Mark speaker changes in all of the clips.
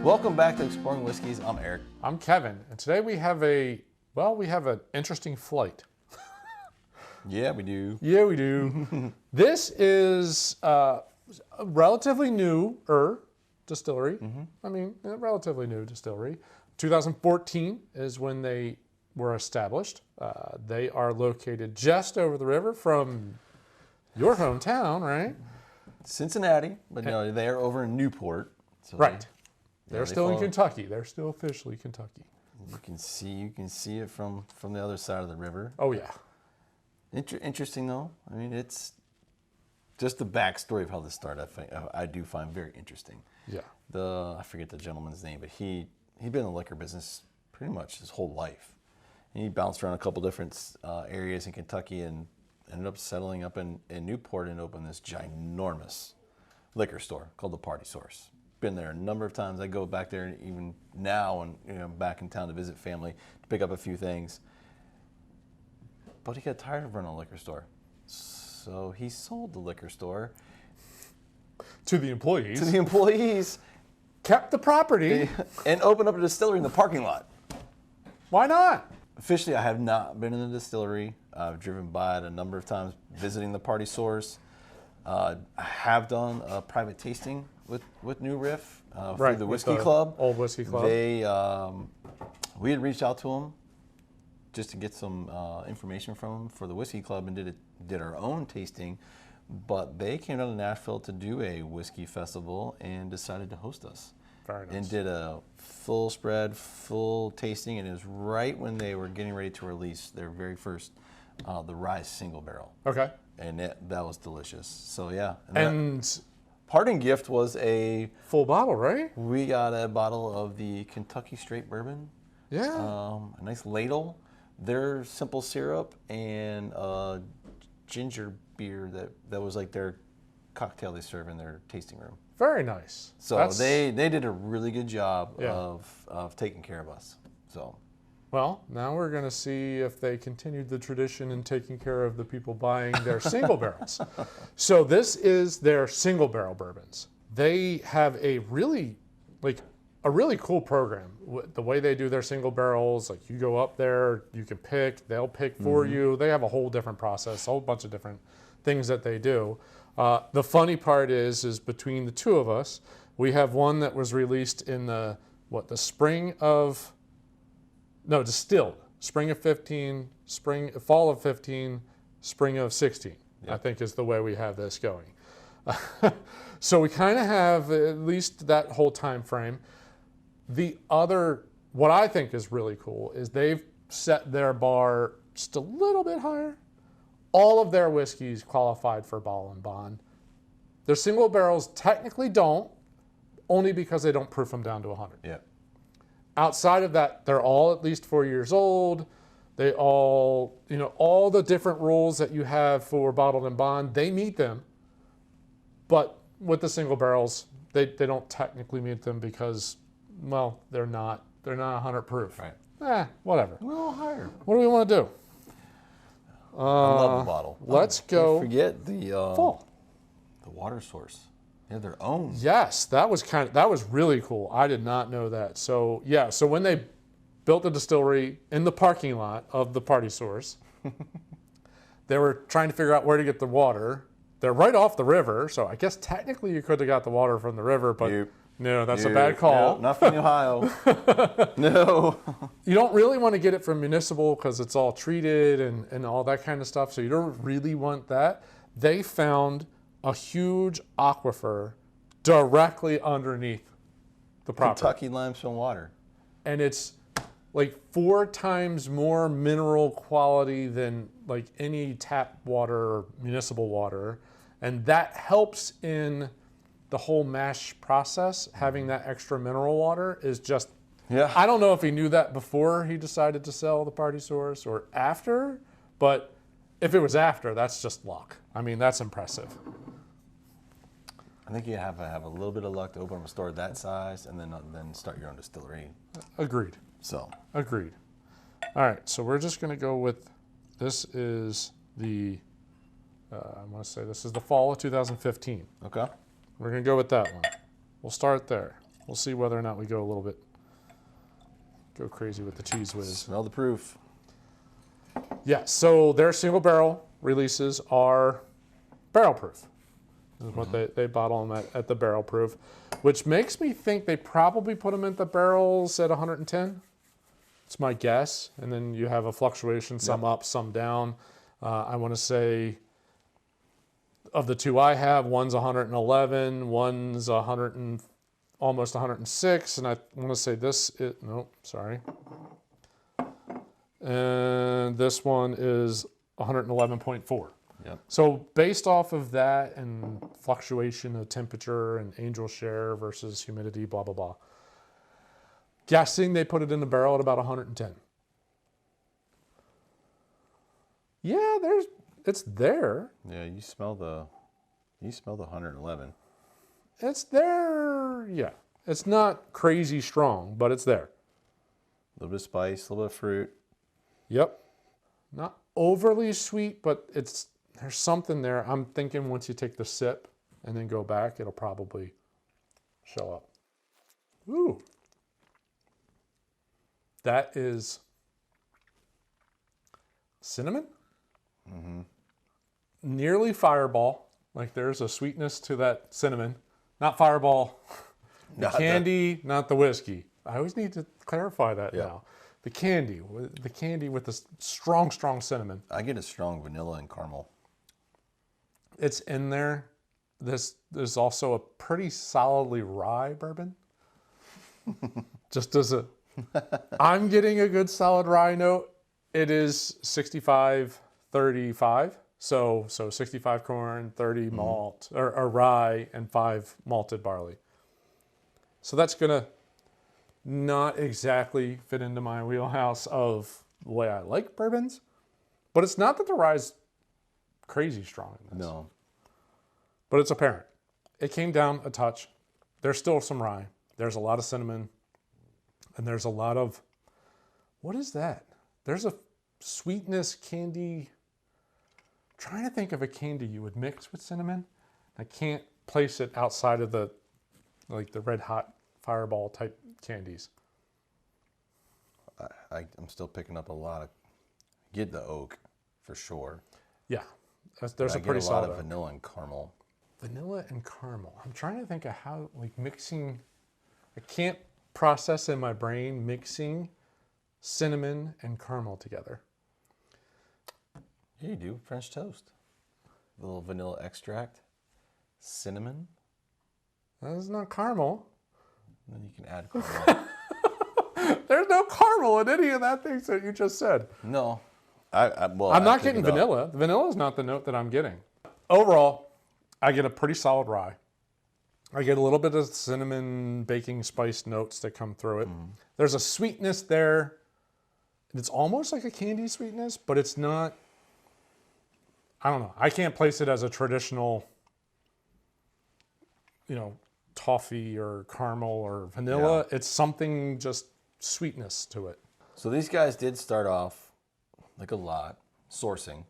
Speaker 1: Welcome back to Exploring Whiskeys. I'm Eric.
Speaker 2: I'm Kevin, and today we have an interesting flight.
Speaker 1: Yeah, we do.
Speaker 2: Yeah, we do. This is a relatively newer distillery. I mean, a relatively new distillery. 2014 is when they were established. They are located just over the river from your hometown, right?
Speaker 1: Cincinnati, but no, they're over in Newport. So
Speaker 2: Right. They're still in Kentucky. They're still officially Kentucky.
Speaker 1: You can see it from the other side of the river.
Speaker 2: Oh yeah.
Speaker 1: Interesting though. I mean, it's just the backstory of how this started. I do find very interesting.
Speaker 2: Yeah.
Speaker 1: I forget the gentleman's name, but he'd been in the liquor business pretty much his whole life, and he bounced around a couple different areas in Kentucky and ended up settling up in Newport and opened this ginormous liquor store called the Party Source. Been there a number of times. I go back there even now, and back in town to visit family to pick up a few things. But he got tired of running a liquor store, so he sold the liquor store
Speaker 2: To the employees.
Speaker 1: to the employees,
Speaker 2: Kept the property.
Speaker 1: and opened up a distillery in the parking lot.
Speaker 2: Why not?
Speaker 1: Officially, I have not been in the distillery. I've driven by it a number of times, visiting the Party Source. I have done a private tasting with New Riff through the Whisky Club.
Speaker 2: Old Whisky Club.
Speaker 1: We had reached out to them just to get some information from them for the Whisky Club and did our own tasting. But they came down to Nashville to do a whiskey festival and decided to host us.
Speaker 2: Very nice.
Speaker 1: And did a full spread, full tasting, and it was right when they were getting ready to release their very first, the Riff Single Barrel.
Speaker 2: Okay.
Speaker 1: And that was delicious. So yeah.
Speaker 2: And
Speaker 1: Parting gift was
Speaker 2: full bottle, right?
Speaker 1: we got a bottle of the Kentucky Straight Bourbon.
Speaker 2: Yeah.
Speaker 1: A nice ladle, their simple syrup, and ginger beer that was like their cocktail they serve in their tasting room.
Speaker 2: Very nice.
Speaker 1: So they did a really good job
Speaker 2: Yeah.
Speaker 1: of taking care of us. So
Speaker 2: Well, now we're going to see if they continued the tradition in taking care of the people buying their single barrels. So this is their single barrel bourbons. They have a really cool program. The way they do their single barrels, like you go up there, you can pick, they'll pick for you. They have a whole different process, a whole bunch of different things that they do. The funny part is between the two of us, we have one that was released in distilled. Spring of 15, fall of 15, spring of 16, I think is the way we have this going. So we kind of have at least that whole time frame. What I think is really cool is they've set their bar just a little bit higher. All of their whiskeys qualified for bottle and bond. Their single barrels technically don't, only because they don't proof them down to 100.
Speaker 1: yeah.
Speaker 2: Outside of that, they're all at least 4 years old. They all, all the different rules that you have for bottled and bond, they meet them. But with the single barrels, they don't technically meet them because, well, they're not 100 proof.
Speaker 1: Right.
Speaker 2: Whatever.
Speaker 1: We're a little higher.
Speaker 2: What do we want to do?
Speaker 1: I love the bottle.
Speaker 2: Let's go.
Speaker 1: Forget the
Speaker 2: Full.
Speaker 1: the water source. They have their own.
Speaker 2: Yes, that was really cool. I did not know that. So yeah, so when they built the distillery in the parking lot of the Party Source, they were trying to figure out where to get the water. They're right off the river, so I guess technically you could have got the water from the river, but no, that's a bad call.
Speaker 1: No, not from Ohio. No.
Speaker 2: You don't really want to get it from municipal because it's all treated and all that kind of stuff, so you don't really want that. They found a huge aquifer directly underneath the property.
Speaker 1: Kentucky limestone water.
Speaker 2: And it's like 4 times more mineral quality than like any tap water or municipal water. And that helps in the whole mash process. Having that extra mineral water is just, I don't know if he knew that before he decided to sell the Party Source or after, but if it was after, that's just luck. I mean, that's impressive.
Speaker 1: I think you have to have a little bit of luck to open up a store that size and then start your own distillery.
Speaker 2: Agreed.
Speaker 1: So.
Speaker 2: Agreed. All right, so we're just going to go with, this is the, I want to say this is the fall of 2015.
Speaker 1: Okay.
Speaker 2: We're going to go with that one. We'll start there. We'll see whether or not we go crazy with the cheese whiz.
Speaker 1: Smell the proof.
Speaker 2: Yeah, so their single barrel releases are barrel proof. This is what they bottle them at the barrel proof, which makes me think they probably put them in the barrels at 110. It's my guess. And then you have a fluctuation, some up, some down. I want to say of the two I have, one's 111, one's almost 106, and I want to say this is, no, sorry. And this one is 111.4.
Speaker 1: Yep.
Speaker 2: So based off of that and fluctuation of temperature and angel share versus humidity, blah, blah, blah. Guessing they put it in the barrel at about 110. Yeah, it's there.
Speaker 1: Yeah, you smell the 111.
Speaker 2: It's there, yeah. It's not crazy strong, but it's there.
Speaker 1: A little bit of spice, a little bit of fruit.
Speaker 2: Yep. Not overly sweet, but there's something there. I'm thinking once you take the sip and then go back, it'll probably show up. Ooh. That is cinnamon. Mm-hmm. Nearly Fireball. Like there's a sweetness to that cinnamon. Not Fireball. The candy, not the whiskey. I always need to clarify that now. The candy with the strong, strong cinnamon.
Speaker 1: I get a strong vanilla and caramel.
Speaker 2: It's in there. There's also a pretty solidly rye bourbon. Just as I'm getting a good solid rye note. It is 65-35. So 65 corn, 30 malt, or rye, and 5 malted barley. So that's gonna not exactly fit into my wheelhouse of the way I like bourbons, but it's not that the rye's crazy strong in this.
Speaker 1: No.
Speaker 2: But it's apparent. It came down a touch. There's still some rye. There's a lot of cinnamon. And there's a lot of, what is that? There's a sweetness candy. I'm trying to think of a candy you would mix with cinnamon. I can't place it outside of the red hot Fireball type candies.
Speaker 1: I'm still picking up a lot of, get the oak for sure.
Speaker 2: Yeah, there's a pretty
Speaker 1: get a
Speaker 2: solid
Speaker 1: lot of vanilla and caramel.
Speaker 2: Vanilla and caramel. I'm trying to think of how, like mixing, I can't process in my brain mixing cinnamon and caramel together.
Speaker 1: Yeah, you do. French toast. A little vanilla extract, cinnamon.
Speaker 2: That's not caramel.
Speaker 1: Then you can add caramel.
Speaker 2: There's no caramel in any of that things that you just said.
Speaker 1: No.
Speaker 2: I'm not getting vanilla. Vanilla is not the note that I'm getting. Overall, I get a pretty solid rye. I get a little bit of cinnamon, baking spice notes that come through it. Mm. There's a sweetness there. It's almost like a candy sweetness, but it's not, I don't know. I can't place it as a traditional, toffee or caramel or vanilla. Yeah. It's something just sweetness to it.
Speaker 1: So these guys did start off like a lot sourcing.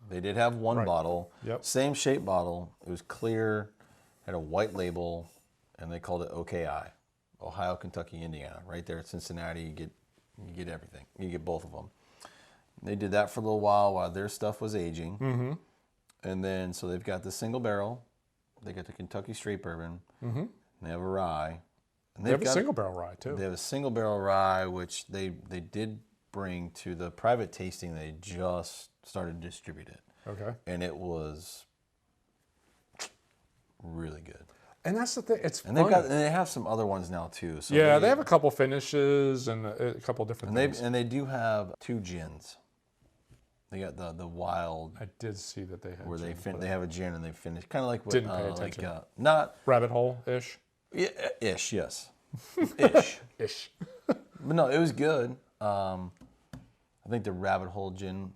Speaker 1: They did have one bottle, same shape bottle. It was clear, had a white label, and they called it OKI, Ohio, Kentucky, Indiana. Right there at Cincinnati, you get everything. You get both of them. They did that for a little while their stuff was aging. Mm-hmm. And then, so they've got the single barrel. They got the Kentucky straight bourbon. Mm-hmm. And they have a rye. And
Speaker 2: they have a single barrel rye, too.
Speaker 1: They have a single barrel rye, which they did bring to the private tasting. They just started to distribute it.
Speaker 2: Okay.
Speaker 1: And it was really good.
Speaker 2: And that's the thing. It's
Speaker 1: and
Speaker 2: funny.
Speaker 1: They have some other ones now too. So
Speaker 2: yeah, they have a couple finishes and a couple different things.
Speaker 1: And they do have 2 gins. They got the wild.
Speaker 2: I did see that they had.
Speaker 1: Where they have a gin and they finish kind of like what
Speaker 2: didn't pay attention.
Speaker 1: Not
Speaker 2: rabbit hole ish.
Speaker 1: Yeah, ish, yes,
Speaker 2: ish.
Speaker 1: But no, it was good. I think the rabbit hole gin,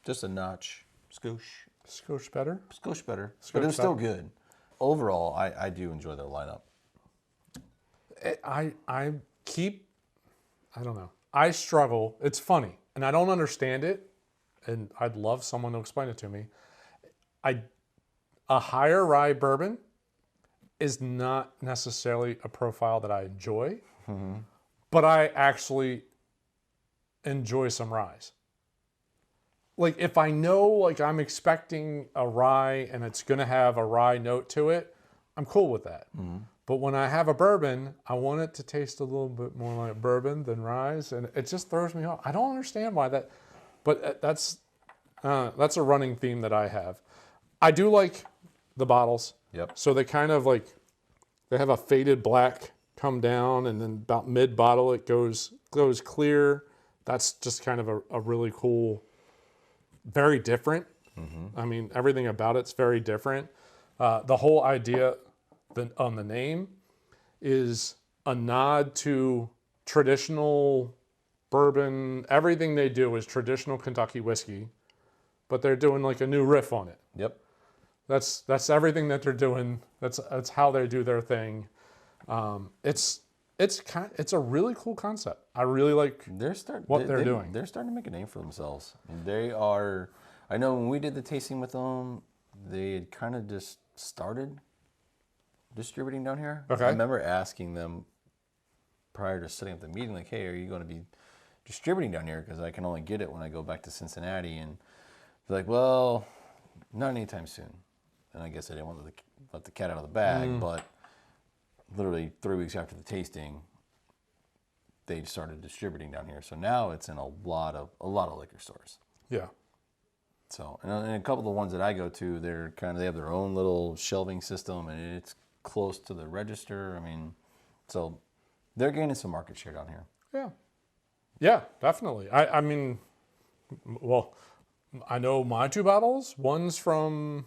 Speaker 1: just a notch,
Speaker 2: skosh better.
Speaker 1: But it was still good. Overall, I do enjoy their lineup.
Speaker 2: I don't know. I struggle. It's funny, and I don't understand it, and I'd love someone to explain it to me. A higher rye bourbon is not necessarily a profile that I enjoy, but I actually enjoy some ryes. Like if I know like I'm expecting a rye and it's going to have a rye note to it, I'm cool with that. But when I have a bourbon, I want it to taste a little bit more like bourbon than rye, and it just throws me off. I don't understand why that, but that's a running theme that I have. I do like the bottles.
Speaker 1: Yep.
Speaker 2: So they kind of like, they have a faded black come down, and then about mid bottle it goes clear. That's just kind of a really cool, very different. I mean, everything about it's very different. The whole idea on the name is a nod to traditional bourbon. Everything they do is traditional Kentucky whiskey, but they're doing like a new riff on it.
Speaker 1: Yep.
Speaker 2: That's everything that they're doing. That's how they do their thing. It's a really cool concept. I really like what they're doing.
Speaker 1: They're starting to make a name for themselves. And they are. I know when we did the tasting with them, they had kind of just started distributing down here.
Speaker 2: Okay.
Speaker 1: I remember asking them prior to setting up the meeting, like, "Hey, are you going to be distributing down here? Because I can only get it when I go back to Cincinnati." And they're like, "Well, not anytime soon." And I guess I didn't want to let the cat out of the bag, but literally 3 weeks after the tasting, they started distributing down here. So now it's in a lot of liquor stores.
Speaker 2: Yeah.
Speaker 1: So, and a couple of the ones that I go to, they have their own little shelving system, and it's close to the register. I mean, so they're gaining some market share down here.
Speaker 2: Yeah. Yeah, definitely. I mean, well, I know my 2 bottles. One's from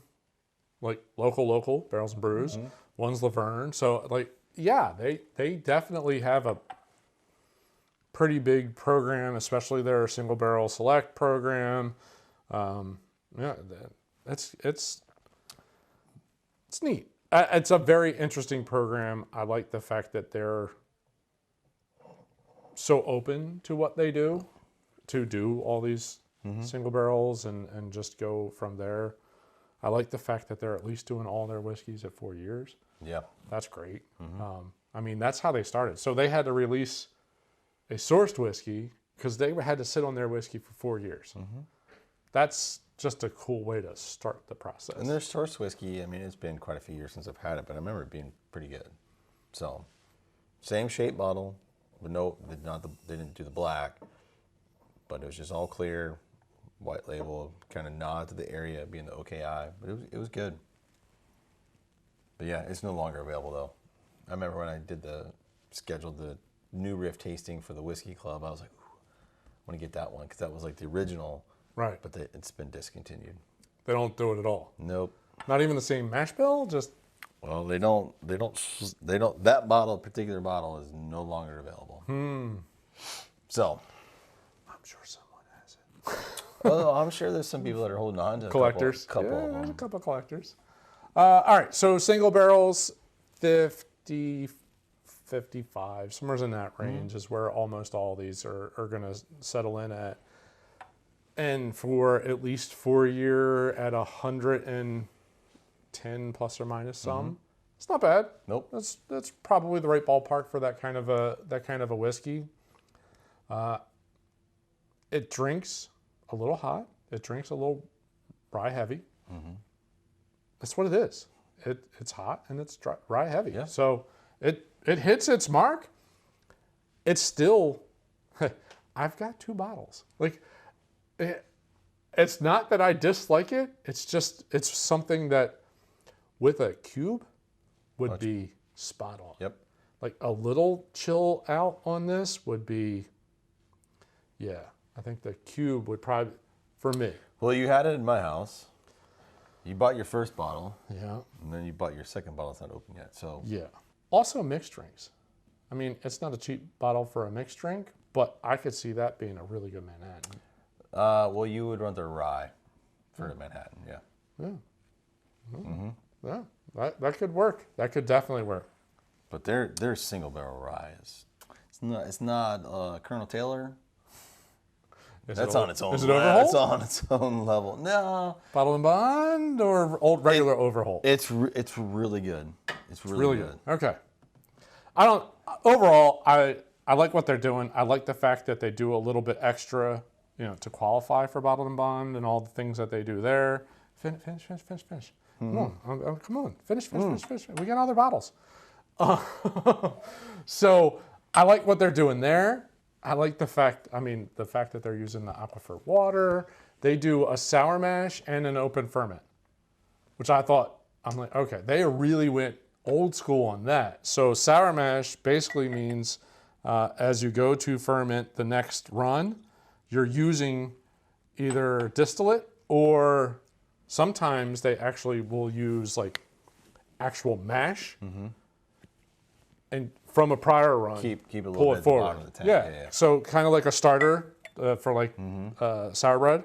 Speaker 2: like local Barrels and Brews. One's Laverne. So like, yeah, they definitely have a pretty big program, especially their single barrel select program. Yeah, it's neat. It's a very interesting program. I like the fact that they're so open to what they do, to do all these single barrels and just go from there. I like the fact that they're at least doing all their whiskeys at 4 years.
Speaker 1: Yeah.
Speaker 2: That's great. I mean, that's how they started. So they had to release a sourced whiskey because they had to sit on their whiskey for 4 years. That's just a cool way to start the process.
Speaker 1: And their source whiskey, I mean, it's been quite a few years since I've had it, but I remember it being pretty good. So, same shape bottle, but they didn't do the black, but it was just all clear, white label, kind of nod to the area being the OKI, but it was good. But yeah, it's no longer available though. I remember when I scheduled the new Riff tasting for the Whiskey Club, I was like, ooh, I want to get that one because that was like the original.
Speaker 2: Right.
Speaker 1: But it's been discontinued.
Speaker 2: They don't do it at all.
Speaker 1: Nope.
Speaker 2: Not even the same mash bill. Just
Speaker 1: well, they don't. That particular bottle is no longer available. So,
Speaker 2: I'm sure someone has it.
Speaker 1: well, I'm sure there's some people that are holding on to
Speaker 2: Collectors.
Speaker 1: a couple of
Speaker 2: There's
Speaker 1: them.
Speaker 2: a couple of collectors. All right. So single barrels, 50, 55, somewhere in that range is where almost all these are going to settle in at. And for at least 4 year at 110 plus or minus some, it's not bad.
Speaker 1: Nope.
Speaker 2: That's probably the right ballpark for that kind of a whiskey. It drinks a little hot. It drinks a little rye heavy. That's what it is. It's hot and it's rye heavy.
Speaker 1: Yeah.
Speaker 2: So it hits its mark. It's still. I've got 2 bottles. Like. It's not that I dislike it. It's just it's something that with a cube would be spot on.
Speaker 1: Yep.
Speaker 2: Like a little chill out on this would be, yeah. I think the cube would probably, for me.
Speaker 1: Well, you had it in my house. You bought your first bottle.
Speaker 2: Yeah.
Speaker 1: And then you bought your second bottle. It's not open yet. So
Speaker 2: Yeah. Also mixed drinks. I mean, it's not a cheap bottle for a mixed drink, but I could see that being a really good Manhattan.
Speaker 1: well, you would run the rye for the Manhattan, yeah.
Speaker 2: Yeah. Yeah. That could work. That could definitely work.
Speaker 1: But their single barrel rye it's not Colonel Taylor. That's on its own.
Speaker 2: Is it
Speaker 1: level.
Speaker 2: Overholt?
Speaker 1: It's on its own level. No.
Speaker 2: Bottle and Bond or regular Overholt?
Speaker 1: It's really good. It's really good.
Speaker 2: Okay. Overall, I like what they're doing. I like the fact that they do a little bit extra, to qualify for bottled and bond and all the things that they do there. Finish. Come on. Finish. We got other bottles. So I like what they're doing there. I like the fact that they're using the aquifer water. They do a sour mash and an open ferment, which I'm like, okay, they really went old school on that. So sour mash basically means as you go to ferment the next run, you're using either distillate or sometimes they actually will use like actual mash. And from a prior run,
Speaker 1: Keep a little
Speaker 2: pull
Speaker 1: bit
Speaker 2: it
Speaker 1: at the
Speaker 2: forward.
Speaker 1: bottom of the tank.
Speaker 2: Yeah. So kind of like a starter for like sour bread,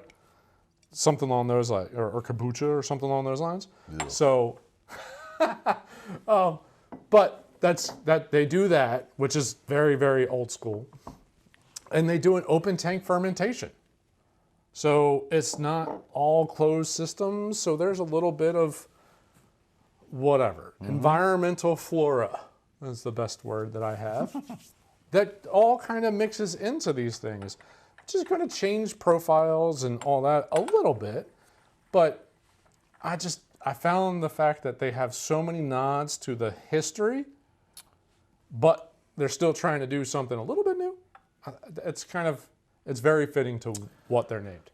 Speaker 2: something along those lines, or kombucha or something along those lines.
Speaker 1: Yeah.
Speaker 2: So, but that they do that, which is very, very old school, and they do an open tank fermentation. So it's not all closed systems. So there's a little bit of whatever environmental flora is the best word that I have. That all kind of mixes into these things, which is going to change profiles and all that a little bit. But I found the fact that they have so many nods to the history, but they're still trying to do something a little bit new. It's very fitting to what they're named.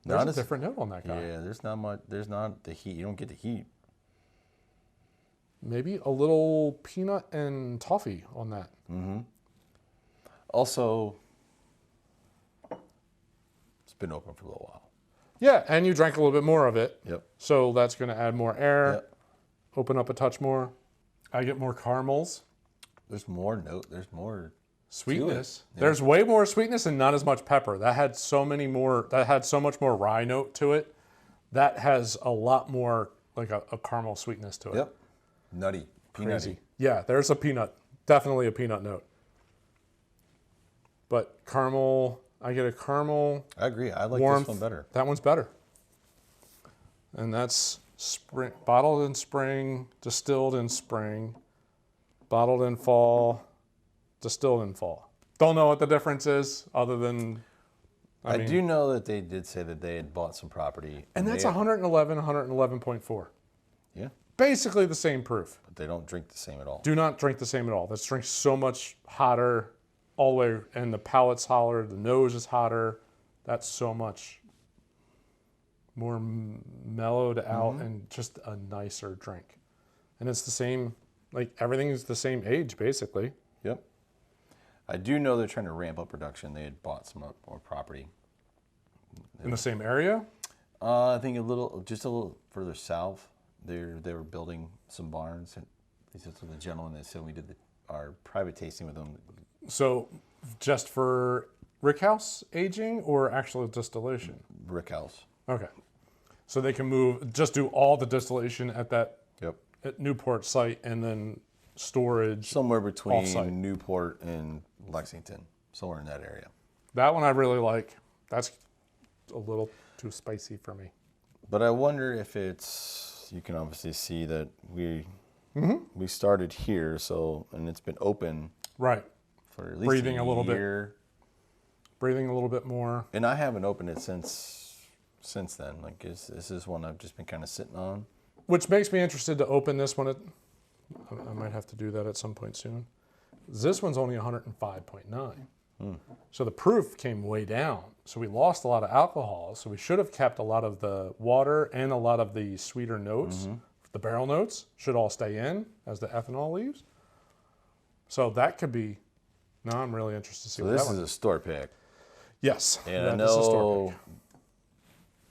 Speaker 2: There's a different note on that guy.
Speaker 1: Yeah, there's not the heat. You don't get the heat.
Speaker 2: Maybe a little peanut and toffee on that.
Speaker 1: Also, it's been open for a little while.
Speaker 2: Yeah, and you drank a little bit more of it.
Speaker 1: Yep.
Speaker 2: So that's going to add more air,
Speaker 1: Yep.
Speaker 2: open up a touch more. I get more caramels.
Speaker 1: There's more
Speaker 2: Sweetness.
Speaker 1: Yeah.
Speaker 2: There's way more sweetness and not as much pepper. That had so much more rye note to it. That has a lot more like a caramel sweetness to it.
Speaker 1: Yep. Nutty.
Speaker 2: Crazy. Yeah, there's definitely a peanut note. But caramel, I get a caramel.
Speaker 1: I agree. I like
Speaker 2: warmth.
Speaker 1: this one better.
Speaker 2: That one's better. And that's spring, bottled in spring, distilled in spring, bottled in fall, distilled in fall. Don't know what the difference is other than...
Speaker 1: I do know that they did say that they had bought some property.
Speaker 2: And that's 111.4.
Speaker 1: Yeah.
Speaker 2: Basically the same proof.
Speaker 1: But they don't drink the same at all.
Speaker 2: Do not drink the same at all. This drinks so much hotter all the way, and the palate's hotter, the nose is hotter. That's so much more mellowed out and just a nicer drink. And it's the same, like everything is the same age basically.
Speaker 1: Yep. I do know they're trying to ramp up production. They had bought some more property.
Speaker 2: In the same area?
Speaker 1: I think just a little further south. They were building some barns. And these are the gentleman that said we did our private tasting with them.
Speaker 2: So just for rickhouse aging or actual distillation?
Speaker 1: Brick house.
Speaker 2: Okay. So they can just do all the distillation at that at Newport site and then storage
Speaker 1: somewhere between
Speaker 2: off-site.
Speaker 1: Newport and Lexington, somewhere in that area.
Speaker 2: That one I really like. That's a little too spicy for me.
Speaker 1: But I wonder if you can obviously see that we started here, and it's been open
Speaker 2: right
Speaker 1: for at least
Speaker 2: breathing
Speaker 1: a
Speaker 2: little
Speaker 1: year.
Speaker 2: Breathing a little bit more.
Speaker 1: And I haven't opened it since then. Like this is one I've just been kind of sitting on.
Speaker 2: Which makes me interested to open this one. I might have to do that at some point soon. This one's only 105.9. So the proof came way down. So we lost a lot of alcohol. So we should have kept a lot of the water and a lot of the sweeter notes. The barrel notes should all stay in as the ethanol leaves. So that could be... Now I'm really interested to see what that one is.
Speaker 1: So this is a store pick.
Speaker 2: Yes.
Speaker 1: And I know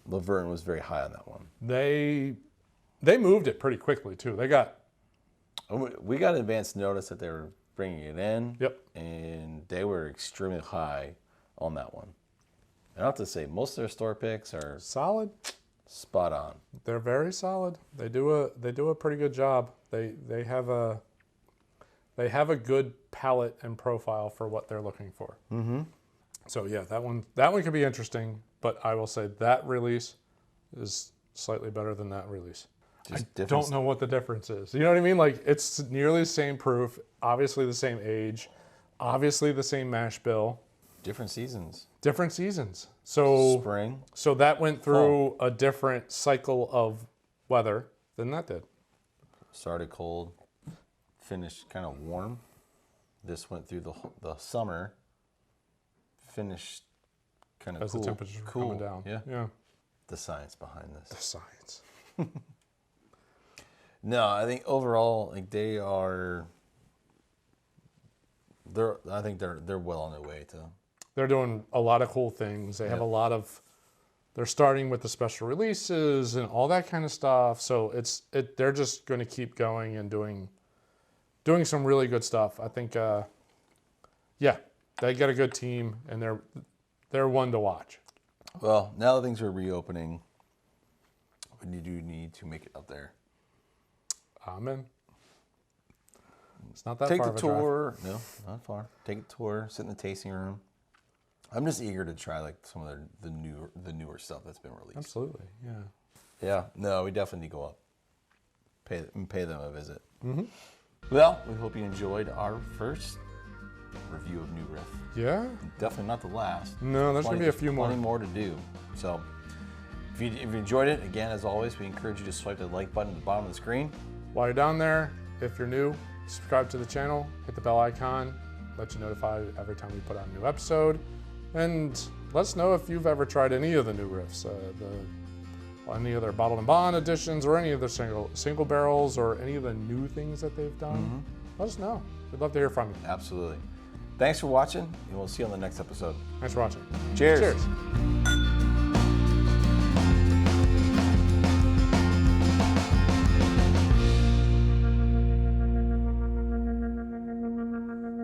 Speaker 1: Laverne was very high on that one.
Speaker 2: They moved it pretty quickly too.
Speaker 1: We got advance notice that they were bringing it in.
Speaker 2: Yep.
Speaker 1: And they were extremely high on that one. And I have to say, most of their store picks are
Speaker 2: solid,
Speaker 1: spot on.
Speaker 2: They're very solid. They do a pretty good job. They have a good palate and profile for what they're looking for. So yeah, that one could be interesting. But I will say that release is slightly better than that release.
Speaker 1: Just
Speaker 2: I
Speaker 1: different-
Speaker 2: don't know what the difference is. You know what I mean? Like, it's nearly the same proof, obviously the same age, obviously the same mash bill,
Speaker 1: Different seasons.
Speaker 2: different seasons. So
Speaker 1: Spring.
Speaker 2: so that went through a different cycle of weather than that did.
Speaker 1: Started cold, finished kind of warm. This went through the summer, finished kind of
Speaker 2: As
Speaker 1: cool.
Speaker 2: the temperatures were
Speaker 1: cool.
Speaker 2: coming down.
Speaker 1: Yeah.
Speaker 2: Yeah.
Speaker 1: The science behind
Speaker 2: The
Speaker 1: this.
Speaker 2: science.
Speaker 1: No, I think overall, like I think they're well on their way to.
Speaker 2: They're doing a lot of cool things. They have a lot of. They're starting with the special releases and all that kind of stuff. So they're just going to keep going and doing some really good stuff. I think, yeah, they got a good team and they're one to watch.
Speaker 1: Well, now that things are reopening, we do need to make it up there.
Speaker 2: Amen. It's not that
Speaker 1: Take
Speaker 2: far
Speaker 1: the
Speaker 2: of a drive.
Speaker 1: tour. No, not far. Take a tour. Sit in the tasting room. I'm just eager to try like some of the newer stuff that's been released.
Speaker 2: Absolutely, yeah.
Speaker 1: Yeah, no, we definitely need to go up. Pay them a visit.
Speaker 2: Mm-hmm.
Speaker 1: Well, we hope you enjoyed our first review of New Riff.
Speaker 2: Yeah?
Speaker 1: Definitely not the last.
Speaker 2: No, there's going to be a few more.
Speaker 1: Plenty more to do. So, if you enjoyed it, again, as always, we encourage you to swipe the like button at the bottom of the screen.
Speaker 2: While you're down there, if you're new, subscribe to the channel, hit the bell icon, let you notified every time we put out a new episode. And let us know if you've ever tried any of the new riffs, any of their bottled and bond editions, or any of their single barrels, or any of the new things that they've done.
Speaker 1: Mm-hmm.
Speaker 2: Let us know. We'd love to hear from you.
Speaker 1: Absolutely. Thanks for watching, and we'll see you on the next episode.
Speaker 2: Thanks for watching.
Speaker 1: Cheers.
Speaker 2: Cheers.